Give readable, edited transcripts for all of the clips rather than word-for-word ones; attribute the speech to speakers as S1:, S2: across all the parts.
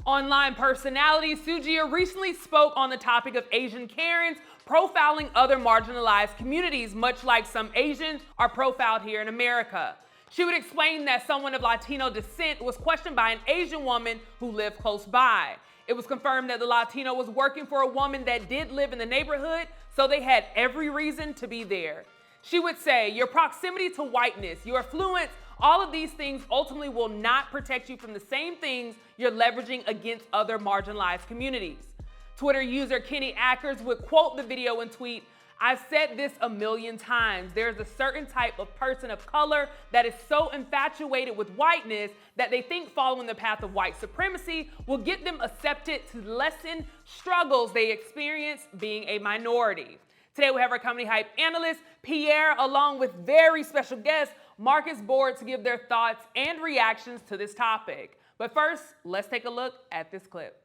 S1: Online personality Sujia recently spoke on the topic of Asian Karens profiling other marginalized communities, much like some Asians are profiled here in America. She would explain that someone of Latino descent was questioned by an Asian woman who lived close by. It was confirmed that the Latino was working for a woman that did live in the neighborhood, so they had every reason to be there. She would say, your proximity to whiteness, your affluence, all of these things ultimately will not protect you from the same things you're leveraging against other marginalized communities. Twitter user Kenny Ackers would quote the video and tweet, I've said this a million times. There's a certain type of person of color that is so infatuated with whiteness that they think following the path of white supremacy will get them accepted to lessen struggles they experience being a minority. Today we have our Comedy Hype analyst, Pierre, along with very special guest, Marcus Board, to give their thoughts and reactions to this topic. But first, let's take a look at this clip.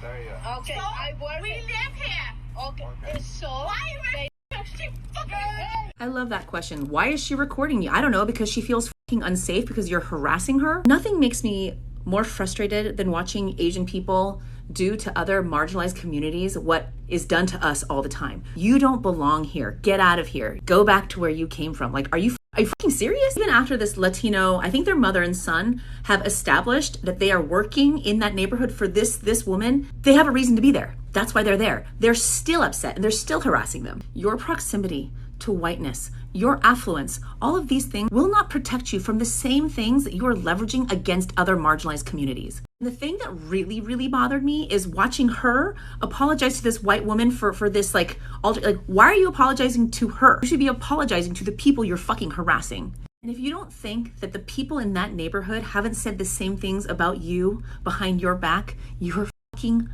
S2: Okay,
S3: So,
S2: I work.
S3: we live here.
S2: Okay, so
S3: Why are you
S4: I love that question. Why is she recording you? I don't know, because she feels fucking unsafe because you're harassing her. Nothing makes me more frustrated than watching Asian people do to other marginalized communities what is done to us all the time. You don't belong here. Get out of here. Go back to where you came from. Like, are you fucking serious? Even after this Latino, I think their mother and son have established that they are working in that neighborhood for this woman, they have a reason to be there. That's why they're there. They're still upset and they're still harassing them. Your proximity to whiteness, your affluence, all of these things will not protect you from the same things that you are leveraging against other marginalized communities. The thing that really, really bothered me is watching her apologize to this white woman for this, like, why are you apologizing to her? You should be apologizing to the people you're fucking harassing. And if you don't think that the people in that neighborhood haven't said the same things about you behind your back, you're fucking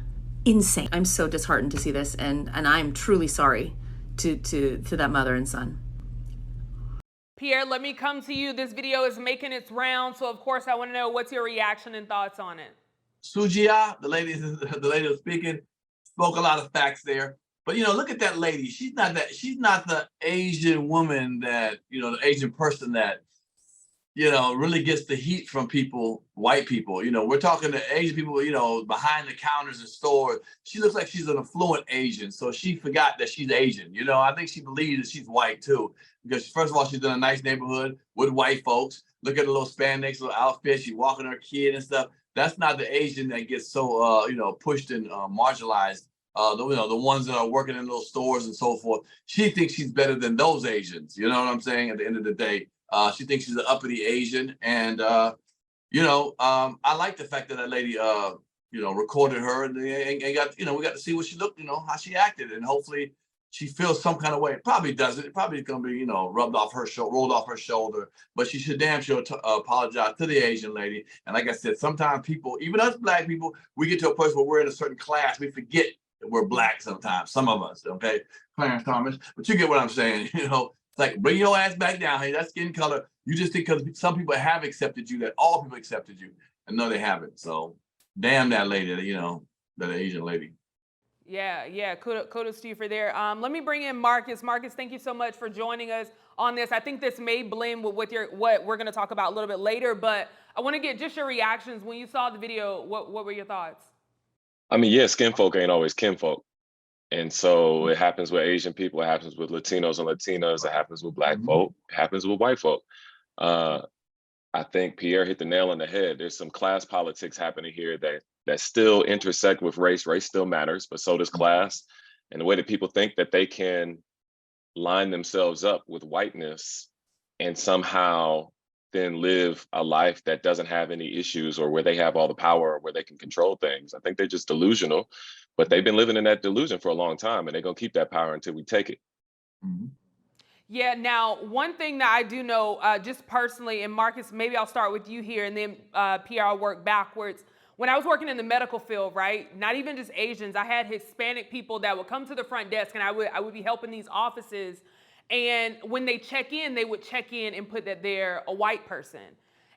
S4: insane. I'm so disheartened to see this, and I'm truly sorry to that mother and son.
S1: Pierre, let me come to you. This video is making its round, so of course I want to know what's your reaction and thoughts on it.
S5: Sujia, the lady who's speaking, spoke a lot of facts there. But look at that lady. She's not the Asian woman that, the Asian person that, really gets the heat from people, white people. We're talking to Asian people, behind the counters in stores. She looks like she's an affluent Asian, so she forgot that she's Asian. I think she believes that she's white too, because first of all, she's in a nice neighborhood with white folks. Look at the little spandex, little outfit. She's walking her kid and stuff. That's not the Asian that gets so, pushed and marginalized. The ones that are working in those stores and so forth. She thinks she's better than those Asians. You know what I'm saying? At the end of the day. She thinks she's an uppity Asian, and I like the fact that that lady, recorded her and got, we got to see what she looked, how she acted, and hopefully she feels some kind of way. It probably doesn't. It probably is gonna be, rolled off her shoulder. But she should damn sure apologize to the Asian lady. And like I said, sometimes people, even us Black people, we get to a place where we're in a certain class, we forget that we're Black sometimes. Some of us, okay, Clarence Thomas. But you get what I'm saying, It's like, bring your ass back down. Hey, that skin color, you just think because some people have accepted you, that all people accepted you. And no, they haven't. So damn that lady, that Asian lady.
S1: Yeah, kudos to you for there. Let me bring in Marcus. Marcus, thank you so much for joining us on this. I think this may blend with what we're going to talk about a little bit later, but I want to get just your reactions. When you saw the video, what were your thoughts?
S6: I mean, yeah, skin folk ain't always kinfolk. And so it happens with Asian people, it happens with Latinos and Latinas, it happens with Black folk, it happens with white folk. I think Pierre hit the nail on the head. There's some class politics happening here that still intersect with race. Race still matters, but so does class. And the way that people think that they can line themselves up with whiteness and somehow then live a life that doesn't have any issues, or where they have all the power, or where they can control things. I think they're just delusional, but they've been living in that delusion for a long time, and they're gonna keep that power until we take it.
S5: Mm-hmm.
S1: Yeah, now, one thing that I do know, just personally, and Marcus, maybe I'll start with you here, and then Pierre, I'll work backwards. When I was working in the medical field, right, not even just Asians, I had Hispanic people that would come to the front desk, and I would be helping these offices. And when they check in, they would check in and put that they're a white person.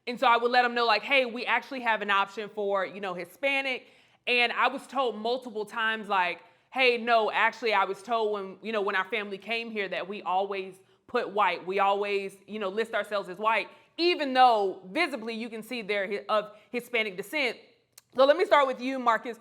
S1: And so I would let them know, like, hey, we actually have an option for, Hispanic. And I was told multiple times, like, hey, no, actually, I was told when our family came here that we always put white. We always, list ourselves as white, even though visibly you can see they're of Hispanic descent. So let me start with you, Marcus.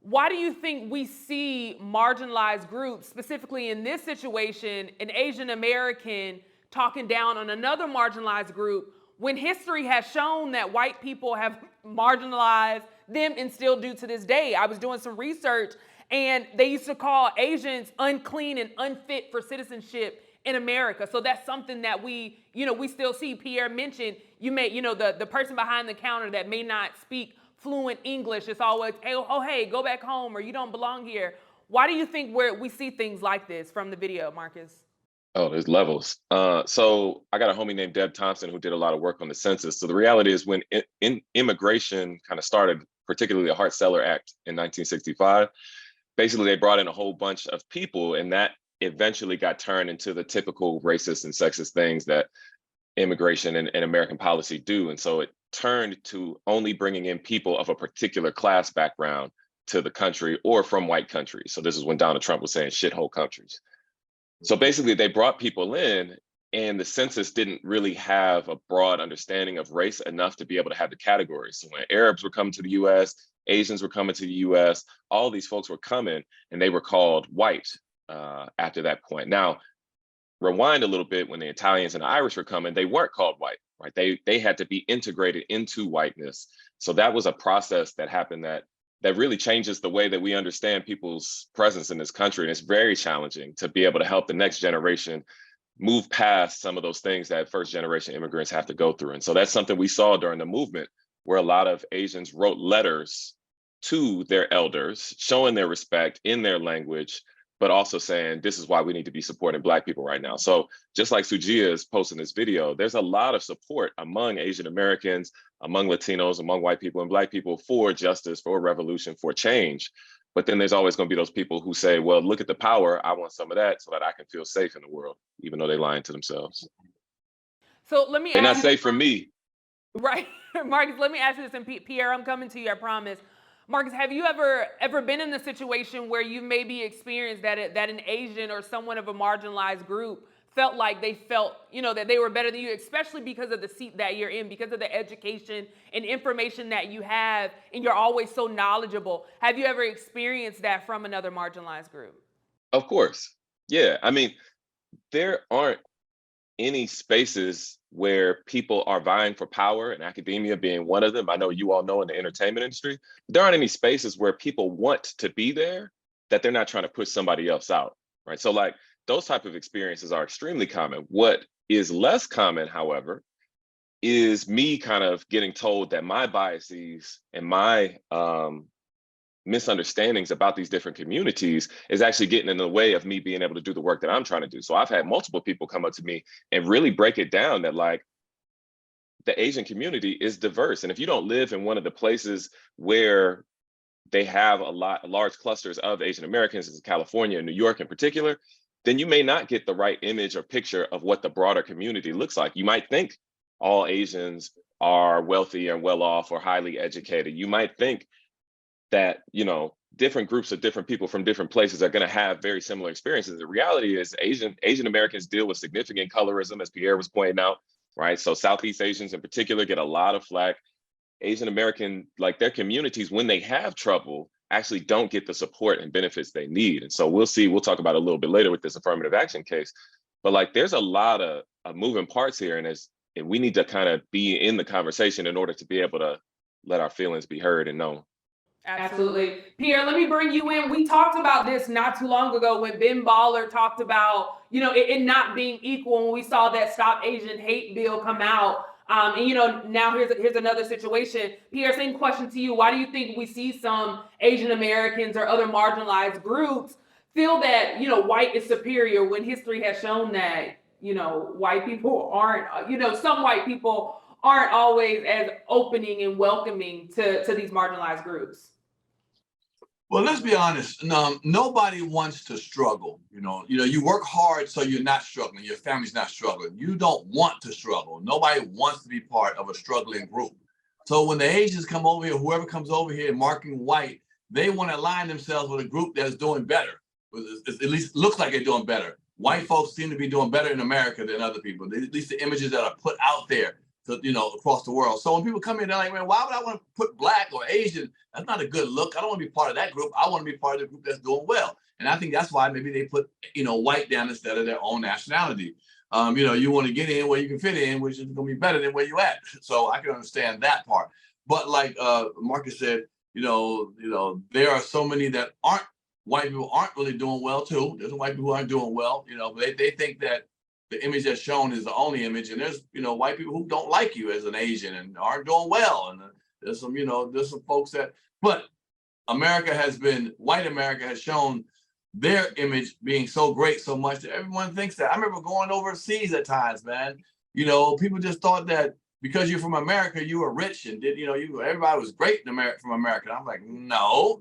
S1: Why do you think we see marginalized groups, specifically in this situation, an Asian American talking down on another marginalized group, when history has shown that white people have marginalized them and still do to this day? I was doing some research and they used to call Asians unclean and unfit for citizenship in America. So that's something that we still see. Pierre mentioned, the person behind the counter that may not speak fluent English, it's always, hey, go back home, or you don't belong here. Why do you think we see things like this from the video, Marcus?
S6: Oh, there's levels. So I got a homie named Deb Thompson who did a lot of work on the census. So the reality is when immigration kind of started, particularly the Hart-Celler Act in 1965, basically they brought in a whole bunch of people, and that eventually got turned into the typical racist and sexist things that immigration and American policy do. And so it turned to only bringing in people of a particular class background to the country or from white countries. So this is when Donald Trump was saying shithole countries. So basically they brought people in, and the census didn't really have a broad understanding of race enough to be able to have the categories. So when Arabs were coming to the US, Asians were coming to the US, all these folks were coming and they were called white after that point. Now, rewind a little bit, when the Italians and the Irish were coming, they weren't called white, right? They had to be integrated into whiteness. So that was a process that happened that really changes the way that we understand people's presence in this country. And it's very challenging to be able to help the next generation move past some of those things that first generation immigrants have to go through. And so that's something we saw during the movement, where a lot of Asians wrote letters to their elders, showing their respect in their language, but also saying, this is why we need to be supporting Black people right now. So just like Sujia is posting this video, there's a lot of support among Asian Americans, among Latinos, among white people and Black people for justice, for revolution, for change. But then there's always gonna be those people who say, well, look at the power, I want some of that so that I can feel safe in the world, even though they're lying to themselves.
S1: So let me
S6: They're not
S1: ask you,
S6: safe for me.
S1: right, Marcus, let me ask you this, and Pierre, I'm coming to you, I promise. Marcus, have you ever been in a situation where you maybe experienced that an Asian or someone of a marginalized group felt like they felt, that they were better than you, especially because of the seat that you're in, because of the education and information that you have, and you're always so knowledgeable? Have you ever experienced that from another marginalized group?
S6: Of course. Yeah. I mean, there aren't any spaces where people are vying for power, and academia being one of them. I know you all know in the entertainment industry, there aren't any spaces where people want to be there that they're not trying to push somebody else out, right? So like those type of experiences are extremely common. What is less common, however, is me kind of getting told that my biases and my misunderstandings about these different communities is actually getting in the way of me being able to do the work that I'm trying to do. So I've had multiple people come up to me and really break it down that like the Asian community is diverse. And if you don't live in one of the places where they have large clusters of Asian Americans, in California and New York in particular, then you may not get the right image or picture of what the broader community looks like. You might think all Asians are wealthy and well off or highly educated. You might think that, different groups of different people from different places are going to have very similar experiences. The reality is Asian Americans deal with significant colorism, as Pierre was pointing out, right? So Southeast Asians in particular get a lot of flack. Asian American, like their communities, when they have trouble, actually don't get the support and benefits they need. And so we'll talk about it a little bit later with this affirmative action case, but like there's a lot of moving parts here, and we need to kind of be in the conversation in order to be able to let our feelings be heard and known.
S1: Absolutely. Pierre, let me bring you in. We talked about this not too long ago when Ben Baller talked about, it not being equal when we saw that Stop Asian Hate bill come out. Now here's another situation. Pierre, same question to you. Why do you think we see some Asian Americans or other marginalized groups feel that, white is superior when history has shown that, white people aren't, some white people aren't always as opening and welcoming to these marginalized groups?
S5: Well, let's be honest. No, nobody wants to struggle. You work hard so you're not struggling. Your family's not struggling. You don't want to struggle. Nobody wants to be part of a struggling group. So when the Asians come over here, whoever comes over here marking white, they want to align themselves with a group that's doing better. At least looks like they're doing better. White folks seem to be doing better in America than other people. At least the images that are put out there to, across the world. So when people come in, they're like, man, why would I want to put Black or Asian? That's not a good look. I don't want to be part of that group. I want to be part of the group that's doing well. And I think that's why maybe they put, white down instead of their own nationality. You want to get in where you can fit in, which is going to be better than where you at. So I can understand that part. But like Marcus said, there are so many that white people aren't really doing well too. There's some white people who aren't doing well, but they think that the image that's shown is the only image. And there's, white people who don't like you as an Asian and aren't doing well. And there's some folks but white America has shown their image being so great so much that everyone thinks that. I remember going overseas at times, man. People just thought that because you're from America, you were rich and everybody was great from America. And I'm like, no,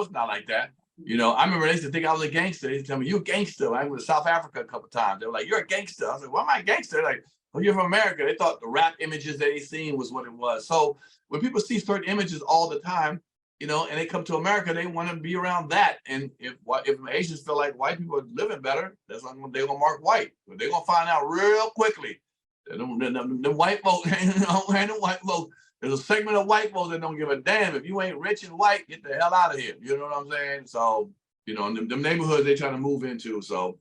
S5: it's not like that. I remember they used to think I was a gangster. They used to tell me, you're a gangster. I went to South Africa a couple of times. They were like, you're a gangster. I was like, why am I a gangster? They're like, well, you're from America. They thought the rap images that they seen was what it was. So when people see certain images all the time, and they come to America, they want to be around that. And if Asians feel like white people are living better, that's when they're going to mark white. But they're going to find out real quickly that the white folk ain't the white folk. There's a segment of white folks that don't give a damn. If you ain't rich and white, get the hell out of here. You know what I'm saying? So, them neighborhoods they trying to move into. So,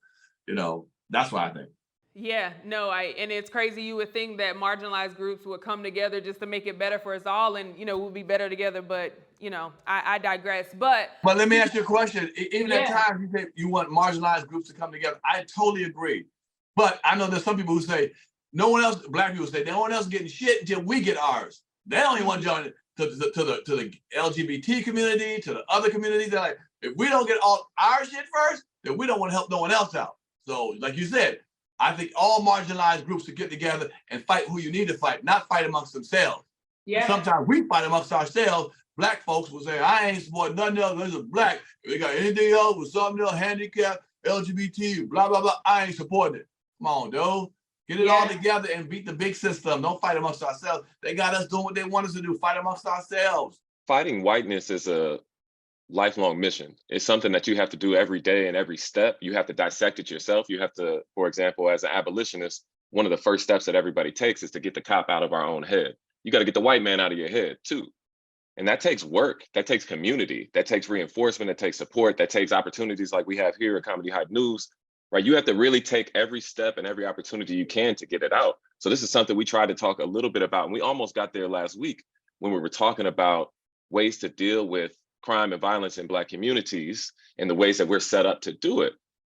S5: that's what I think.
S1: Yeah, no, and it's crazy. You would think that marginalized groups would come together just to make it better for us all, and we'll be better together. But I digress. But
S5: let me ask you a question. Even at times you say you want marginalized groups to come together. I totally agree. But I know there's some people who say Black people say no one else getting shit until we get ours. They don't even want to join to the LGBT community, to the other communities. They're like, if we don't get all our shit first, then we don't want to help no one else out. So, like you said, I think all marginalized groups should get together and fight who you need to fight, not fight amongst themselves. Yeah. Sometimes we fight amongst ourselves. Black folks will say, I ain't supporting nothing else. This is Black. If they got anything else with something else, handicap, LGBT, blah, blah, blah, I ain't supporting it. Come on, dude. Get it all together and beat the big system. Don't fight amongst ourselves. They got us doing what they want us to do. Fight amongst ourselves.
S6: Fighting whiteness is a lifelong mission. It's something that you have to do every day and every step. You have to dissect it yourself. You have to, for example, as an abolitionist, one of the first steps that everybody takes is to get the cop out of our own head. You got to get the white man out of your head too. And that takes work. That takes community. That takes reinforcement. That takes support. That takes opportunities like we have here at Comedy Hype News. Right, you have to really take every step and every opportunity you can to get it out. So this is something we tried to talk a little bit about, and we almost got there last week when we were talking about ways to deal with crime and violence in Black communities and the ways that we're set up to do it,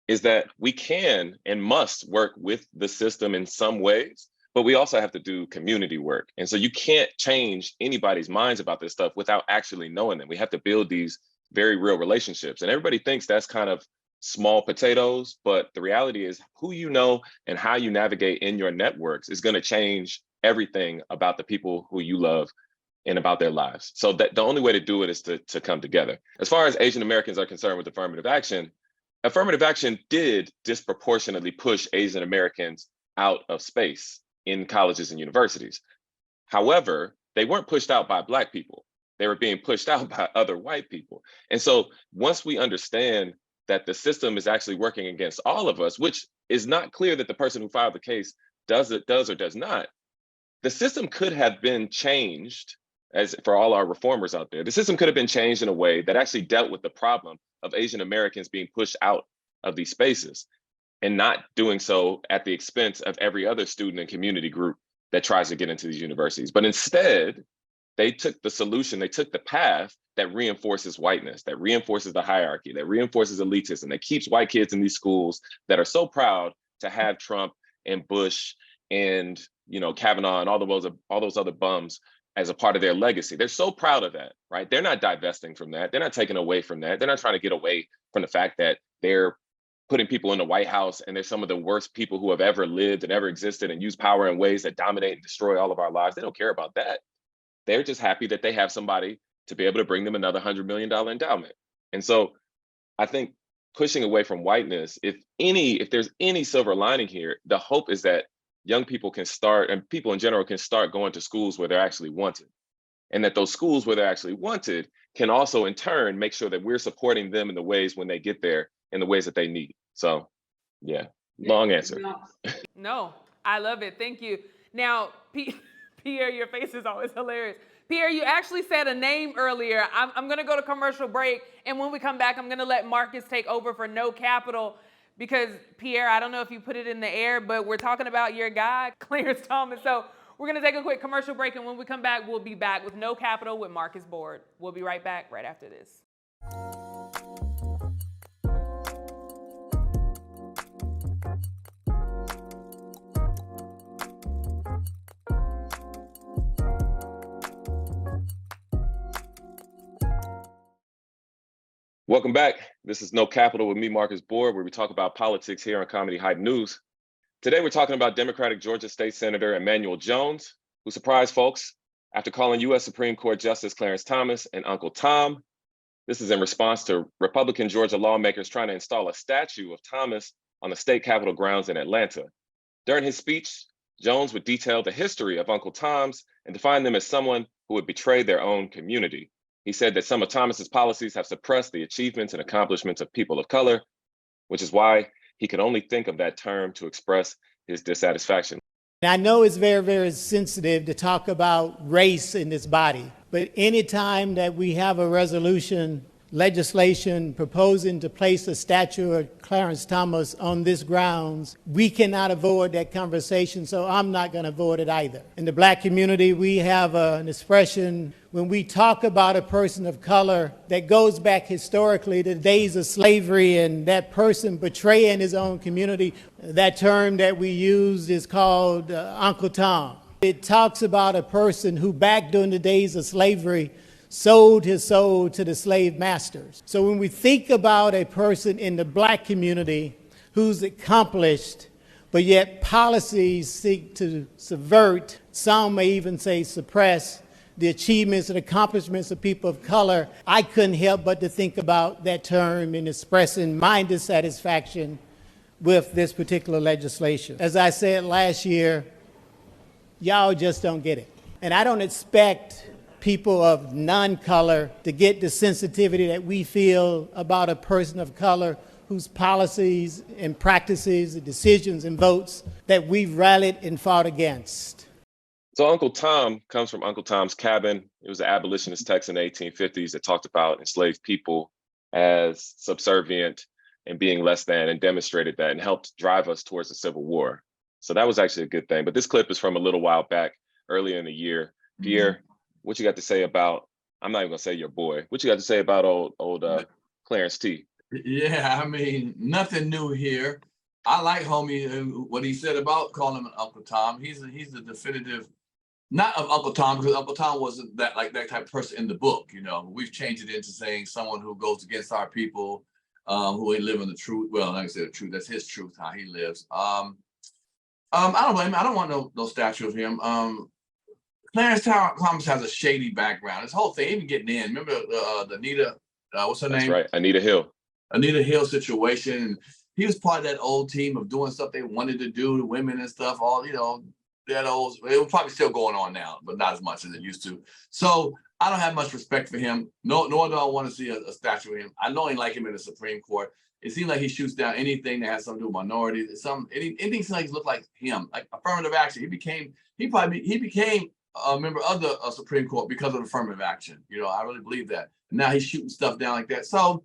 S6: is that we can and must work with the system in some ways, but we also have to do community work. And so you can't change anybody's minds about this stuff without actually knowing them. We have to build these very real relationships. And everybody thinks that's kind of small potatoes, but the reality is who you know and how you navigate in your networks is going to change everything about the people who you love and about their lives. So that the only way to do it is to come together. As far as Asian Americans are concerned with affirmative action did disproportionately push Asian Americans out of space in colleges and universities. However, they weren't pushed out by Black people. They were being pushed out by other white people. And so once we understand that the system is actually working against all of us, which is not clear that the person who filed the case does or does not, the system could have been changed, as for all our reformers out there, the system could have been changed in a way that actually dealt with the problem of Asian Americans being pushed out of these spaces and not doing so at the expense of every other student and community group that tries to get into these universities. But instead, they took the solution, they took the path that reinforces whiteness, that reinforces the hierarchy, that reinforces elitism, that keeps white kids in these schools that are so proud to have Trump and Bush and Kavanaugh and all those other bums as a part of their legacy. They're so proud of that, right? They're not divesting from that. They're not taking away from that. They're not trying to get away from the fact that they're putting people in the White House and they're some of the worst people who have ever lived and ever existed and use power in ways that dominate and destroy all of our lives. They don't care about that. They're just happy that they have somebody to be able to bring them another $100 million endowment. And so I think pushing away from whiteness, if there's any silver lining here, the hope is that young people can start, and people in general can start going to schools where they're actually wanted. And that those schools where they're actually wanted can also in turn make sure that we're supporting them in the ways when they get there, in the ways that they need. So yeah, long answer.
S1: No, I love it. Thank you. Now, Pierre, your face is always hilarious. Pierre, you actually said a name earlier. I'm going to go to commercial break, and when we come back, I'm going to let Marcus take over for No Capital, because Pierre, I don't know if you put it in the air, but we're talking about your guy, Clarence Thomas. So we're going to take a quick commercial break, and when we come back, we'll be back with No Capital with Marcus Board. We'll be right back right after this.
S6: Welcome back. This is No Capital with me, Marcus Board, where we talk about politics here on Comedy Hype News. Today, we're talking about Democratic Georgia State Senator Emmanuel Jones, who surprised folks after calling U.S. Supreme Court Justice Clarence Thomas and Uncle Tom. This is in response to Republican Georgia lawmakers trying to install a statue of Thomas on the state capitol grounds in Atlanta. During his speech, Jones would detail the history of Uncle Tom's and define them as someone who would betray their own community. He said that some of Thomas's policies have suppressed the achievements and accomplishments of people of color, which is why he could only think of that term to express his dissatisfaction.
S7: I know it's very, very sensitive to talk about race in this body, but anytime that we have a legislation proposing to place a statue of Clarence Thomas on this grounds, we cannot avoid that conversation, so I'm not going to avoid it either. In the Black community, we have an expression when we talk about a person of color that goes back historically to the days of slavery and that person betraying his own community. That term that we use is called Uncle Tom. It talks about a person who back during the days of slavery sold his soul to the slave masters. So when we think about a person in the Black community who's accomplished, but yet policies seek to subvert, some may even say suppress, the achievements and accomplishments of people of color, I couldn't help but to think about that term in expressing my dissatisfaction with this particular legislation. As I said last year, y'all just don't get it. And I don't expect people of non-color to get the sensitivity that we feel about a person of color whose policies and practices, decisions and votes that we've rallied and fought against.
S6: So Uncle Tom comes from Uncle Tom's Cabin. It was an abolitionist text in the 1850s that talked about enslaved people as subservient and being less than, and demonstrated that and helped drive us towards the Civil War. So that was actually a good thing. But this clip is from a little while back, earlier in the year. Pierre, what you got to say about, I'm not even gonna say your boy, what you got to say about old Clarence T?
S5: Yeah, I mean, nothing new here. I like homie what he said about calling him an Uncle Tom. He's the definitive, not of Uncle Tom, because Uncle Tom wasn't that type of person in the book. You know, we've changed it into saying someone who goes against our people, who ain't living the truth. Well, like I said, the truth. That's his truth, how he lives. I don't blame him. I don't want no statue of him. Clarence Thomas has a shady background. This whole thing, even getting in. Remember the Anita, what's her name?
S6: That's right, Anita Hill.
S5: Anita Hill situation. He was part of that old team of doing stuff they wanted to do to women and stuff. All, you know, that old, it was probably still going on now, but not as much as it used to. So I don't have much respect for him. Nor do I want to see a statue of him. I know he like him in the Supreme Court. It seems like he shoots down anything that has something to do with minorities. Anything seems like he look like him, like affirmative action. He became a member of the Supreme Court because of affirmative action. You know, I really believe that. And now he's shooting stuff down like that. So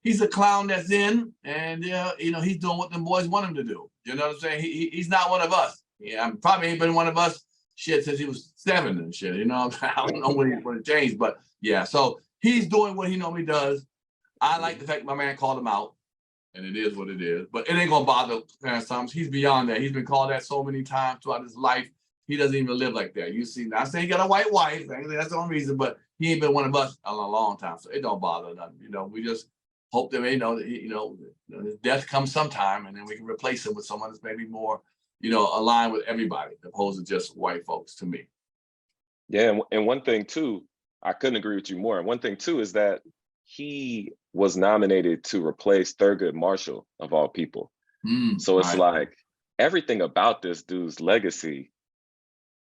S5: he's a clown that's in, and you know, he's doing what the boys want him to do. You know what I'm saying? He's not one of us. Yeah, probably ain't been one of us shit since he was 7 and shit. You know, I don't know when it changed, but yeah. So he's doing what he normally does. I like the fact my man called him out, and it is what it is. But it ain't gonna bother Clarence Thomas. He's beyond that. He's been called that so many times throughout his life. He doesn't even live like that. You see, not saying he got a white wife. That's the only reason, but he ain't been one of us in a long time. So it don't bother nothing. You know, we just hope that his death comes sometime, and then we can replace him with someone that's maybe more, aligned with everybody, opposed to just white folks. To me.
S6: Yeah, and one thing too, I couldn't agree with you more. And one thing too is that he was nominated to replace Thurgood Marshall of all people. So it's like everything about this dude's legacy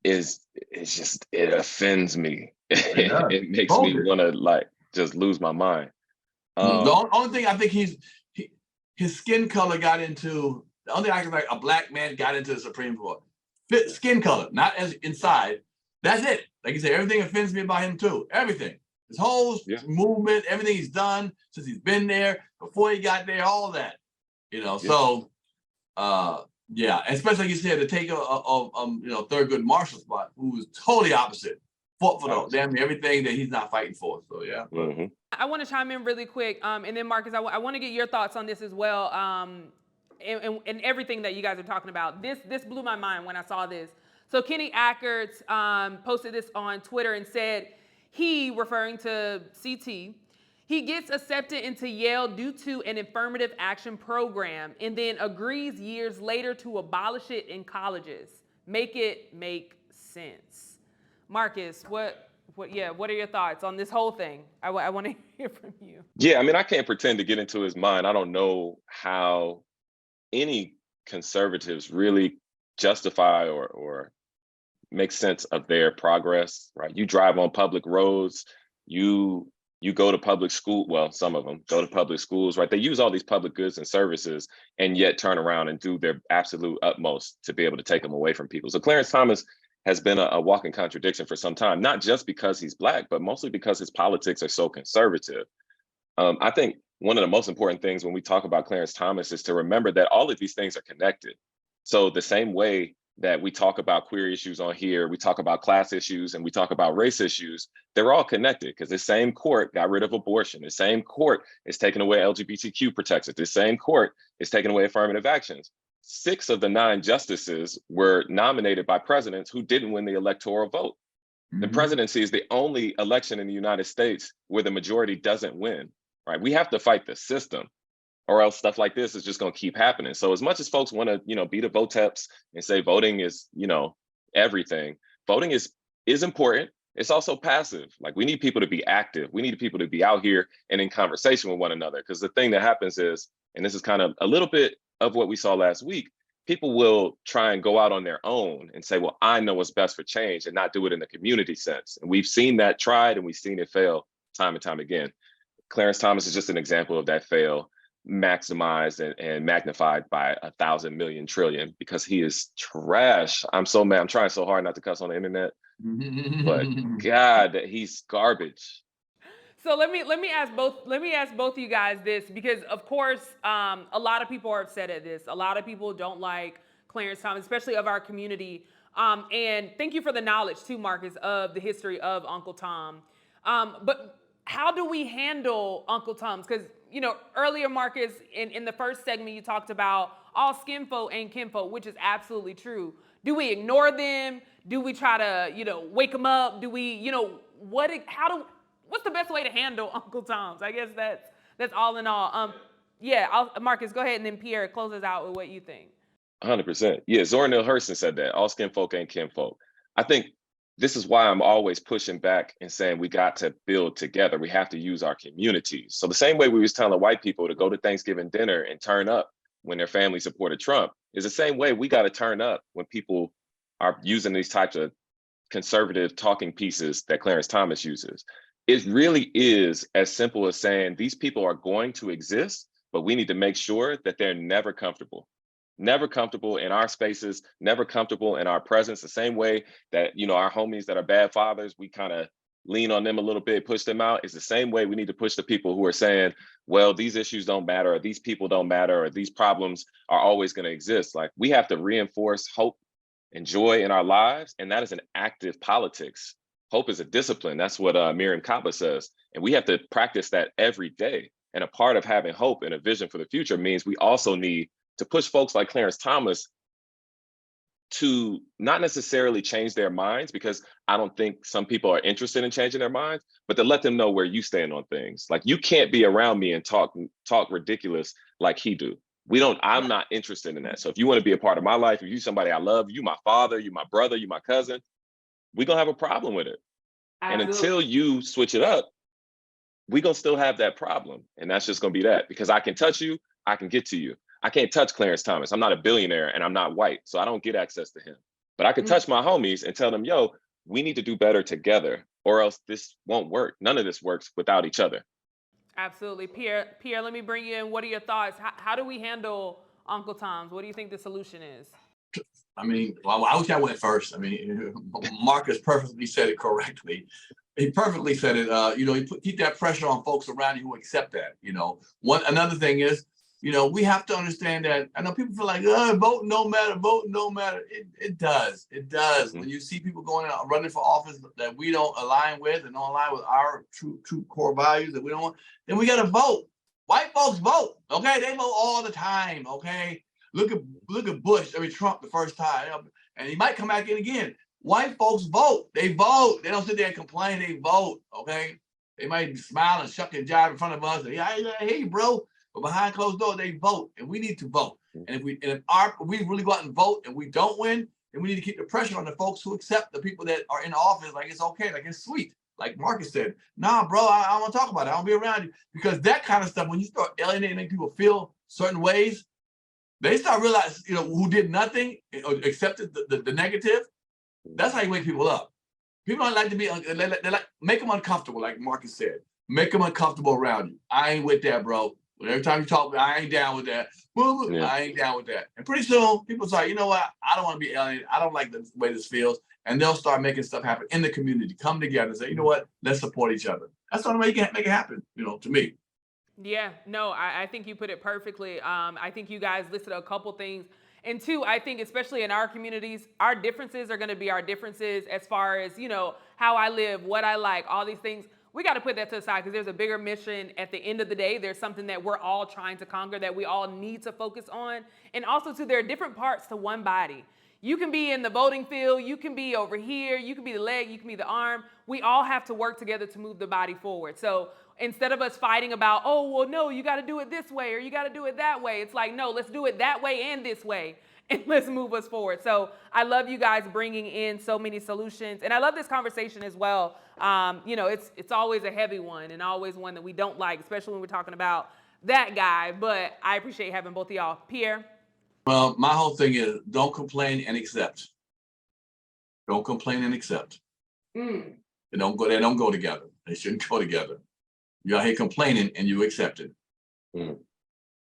S6: it offends me. It makes me want to just lose my mind.
S5: The only thing I think his skin color got into, the only thing I can a black man got into the Supreme Court. Skin color, not as inside, That's it. Like you said, everything offends me about him too. Everything. His whole movement, everything he's done since he's been there, before he got there, all of that. So especially like you said, to take a Thurgood Marshall spot, who was totally opposite. Fought for damn near everything that he's not fighting for. So yeah.
S6: Mm-hmm.
S1: I want to chime in really quick, and then Marcus, I want to get your thoughts on this as well, and everything that you guys are talking about. This blew my mind when I saw this. So Kenny Ackerts posted this on Twitter and said he, referring to CT, he gets accepted into Yale due to an affirmative action program and then agrees years later to abolish it in colleges. Make it make sense. Marcus, what are your thoughts on this whole thing? I want to hear from you.
S6: Yeah, I mean, I can't pretend to get into his mind. I don't know how any conservatives really justify or make sense of their progress, right? You drive on public roads, you go to public school, well, some of them go to public schools, right? They use all these public goods and services and yet turn around and do their absolute utmost to be able to take them away from people. So Clarence Thomas has been a walking contradiction for some time, not just because he's Black, but mostly because his politics are so conservative. I think one of the most important things when we talk about Clarence Thomas is to remember that all of these things are connected. So the same way that we talk about queer issues on here, we talk about class issues, and we talk about race issues, they're all connected because the same court got rid of abortion. The same court is taking away LGBTQ protections. The same court is taking away affirmative actions. 6 of the 9 justices were nominated by presidents who didn't win the electoral vote. The presidency is the only election in the United States where the majority doesn't win, right? We have to fight the system, or else stuff like this is just going to keep happening. So as much as folks want to, be the voteps and say voting is, everything, voting is important. It's also passive. Like, we need people to be active. We need people to be out here and in conversation with one another. Because the thing that happens is, and this is kind of a little bit of what we saw last week, people will try and go out on their own and say, well, I know what's best for change, and not do it in the community sense. And we've seen that tried and we've seen it fail time and time again. Clarence Thomas is just an example of that fail, maximized and magnified by 1,000 million trillion, because he is trash. I'm so mad. I'm trying so hard not to cuss on the internet, but God, he's garbage.
S1: So let me ask both of you guys this, because of course a lot of people are upset at this. A lot of people don't like Clarence Thomas, especially of our community. And thank you for the knowledge too, Marcus, of the history of Uncle Tom. But how do we handle Uncle Tom's? Because earlier, Marcus, in the first segment, you talked about all skin folk and kinfolk, which is absolutely true. Do we ignore them? Do we try to wake them up? Do we what's the best way to handle Uncle Tom's? I guess that's all in all. Marcus, go ahead, and then Pierre, close us out with what you think.
S6: 100%. Yeah, Zora Neale Hurston said that, all skin folk ain't kinfolk. I think this is why I'm always pushing back and saying we got to build together. We have to use our communities. So the same way we was telling white people to go to Thanksgiving dinner and turn up when their family supported Trump is the same way we got to turn up when people are using these types of conservative talking pieces that Clarence Thomas uses. It really is as simple as saying these people are going to exist, but we need to make sure that they're never comfortable in our spaces, never comfortable in our presence. The same way that, our homies that are bad fathers, we kind of lean on them a little bit, push them out. It's the same way we need to push the people who are saying, well, these issues don't matter, or these people don't matter, or these problems are always going to exist. Like, we have to reinforce hope and joy in our lives. And that is an active politics. Hope is a discipline. That's what Miriam Kaba says. And we have to practice that every day. And a part of having hope and a vision for the future means we also need to push folks like Clarence Thomas to not necessarily change their minds, because I don't think some people are interested in changing their minds, but to let them know where you stand on things. Like, you can't be around me and talk ridiculous like he do. I'm not interested in that. So if you want to be a part of my life, if you somebody I love, you my father, you my brother, you my cousin, we're going to have a problem with it. Absolutely. And until you switch it up, we're going to still have that problem. And that's just going to be that, because I can touch you, I can get to you. I can't touch Clarence Thomas. I'm not a billionaire and I'm not white, so I don't get access to him. But I can touch my homies and tell them, yo, we need to do better together, or else this won't work. None of this works without each other.
S1: Absolutely. Pierre, let me bring you in. What are your thoughts? How do we handle Uncle Tom's? What do you think the solution is?
S5: I mean, well, I wish I went first. I mean, Marcus perfectly said it correctly. He perfectly said it. Keep that pressure on folks around you who accept that. Another thing is, we have to understand that. I know people feel like, voting don't matter, voting don't matter. It does. It does. When you see people going out running for office that we don't align with and don't align with our true core values that we don't want, then we got to vote. White folks vote. Okay, they vote all the time. Okay. Look at Bush, Trump the first time, and he might come back in again. White folks vote. They vote. They don't sit there and complain. They vote. Okay. They might smile and shuck and jive in front of us. And, yeah, I hear you, bro. But behind closed doors, they vote, and we need to vote. And if we really go out and vote, and we don't win, then we need to keep the pressure on the folks who accept the people that are in office. Like it's okay. Like it's sweet. Like Marcus said, nah, bro, I don't want to talk about it. I don't be around you, because that kind of stuff. When you start alienating, making people feel certain ways, they start realizing, who did nothing or accepted the negative. That's how you wake people up. People don't like to be, they like make them uncomfortable, like Marcus said. Make them uncomfortable around you. I ain't with that, bro. Every time you talk, I ain't down with that. Yeah. I ain't down with that. And pretty soon, people say, you know what? I don't want to be alienated. I don't like the way this feels. And they'll start making stuff happen in the community. Come together and say, you know what? Let's support each other. That's the only way you can make it happen, to me.
S1: Yeah, no, I think you put it perfectly. I think you guys listed a couple things. And two, I think especially in our communities, our differences are going to be our differences as far as, how I live, what I like, all these things. We got to put that to the side because there's a bigger mission at the end of the day. There's something that we're all trying to conquer that we all need to focus on. And also, too, there are different parts to one body. You can be in the voting field, you can be over here, you can be the leg, you can be the arm. We all have to work together to move the body forward. So instead of us fighting about, oh, well, no, you got to do it this way or you got to do it that way, it's like, no, let's do it that way and this way, and let's move us forward. So I love you guys bringing in so many solutions. And I love this conversation as well. It's always a heavy one and always one that we don't like, especially when we're talking about that guy. But I appreciate having both of y'all. Pierre?
S5: Well, my whole thing is don't complain and accept. Don't complain and accept. They don't go together. They shouldn't go together. You're out here complaining and you accept it.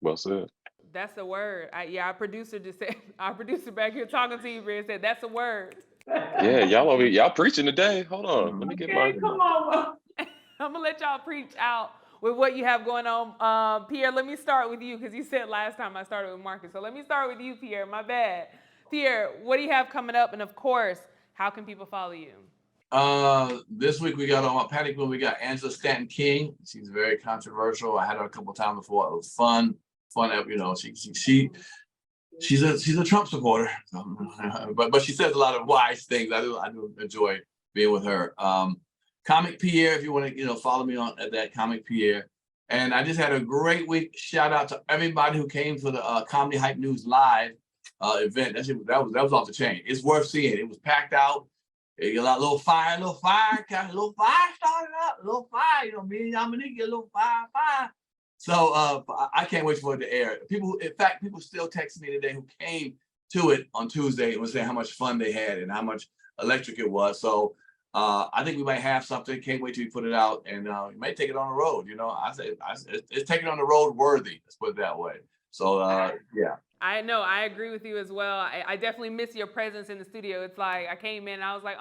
S6: Well said.
S1: That's a word. Our producer just said, our producer back here talking to you, Brad, said, that's a word.
S6: Yeah, y'all preaching today. Hold on. Let me get my.
S1: Come on. I'm going to let y'all preach out with what you have going on. Pierre, let me start with you because you said last time I started with Marcus. So let me start with you, Pierre. My bad. Pierre, what do you have coming up? And of course, how can people follow you?
S5: This week we got on Panic Room, we got Angela Stanton King. She's very controversial. I had her a couple of times before. It was fun. She's a Trump supporter, but she says a lot of wise things. I do enjoy being with her. Comic Pierre, if you want to, follow me at that Comic Pierre. And I just had a great week. Shout out to everybody who came for the Comedy Hype News Live event. That was off the chain. It's worth seeing. It was packed out. It got a little fire started up, a little fire. Me and Dominique get a little fire. So I can't wait for it to air. People still texting me today who came to it on Tuesday and was saying how much fun they had and how much electric it was. So I think we might have something. Can't wait till we put it out, and we may take it on the road. I say it's taking on the road worthy. Let's put it that way. So yeah.
S1: I know, I agree with you as well. I definitely miss your presence in the studio. It's like I came in and I was like,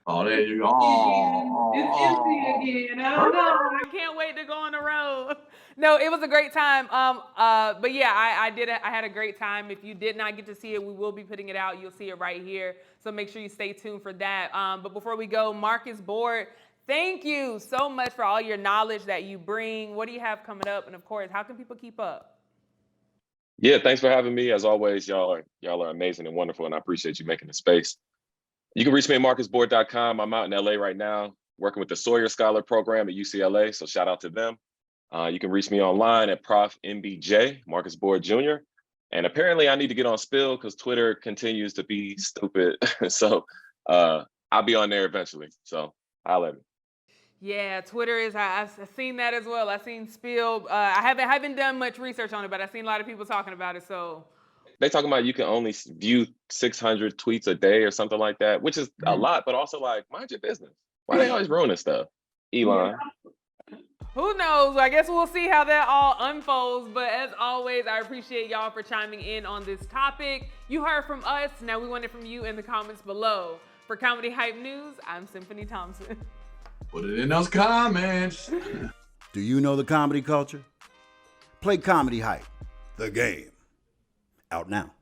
S5: there you go.
S1: It's empty again. I don't know. I can't wait to go on the road. No, it was a great time. But yeah, I had a great time. If you did not get to see it, we will be putting it out. You'll see it right here. So make sure you stay tuned for that. But before we go, Marcus Board, thank you so much for all your knowledge that you bring. What do you have coming up? And of course, how can people keep up?
S6: Yeah, thanks for having me. As always, y'all are amazing and wonderful, and I appreciate you making the space. You can reach me at marcusboard.com. I'm out in LA right now working with the Sawyer Scholar Program at UCLA, so shout out to them. You can reach me online at Prof. MBJ, Marcus Board Jr. And apparently I need to get on Spill because Twitter continues to be stupid. So I'll be on there eventually. So holla at me.
S1: Yeah, Twitter is, I've seen that as well. I've seen Spill. I haven't done much research on it, but I've seen a lot of people talking about it, so.
S6: They talking about you can only view 600 tweets a day or something like that, which is a lot, but also like, mind your business. Why they always ruining stuff? Elon.
S1: Who knows? I guess we'll see how that all unfolds. But as always, I appreciate y'all for chiming in on this topic. You heard from us. Now we want it from you in the comments below. For Comedy Hype News, I'm Symphony Thompson.
S5: Put it in those comments.
S8: Do you know the comedy culture? Play Comedy Hype, the game. Out now.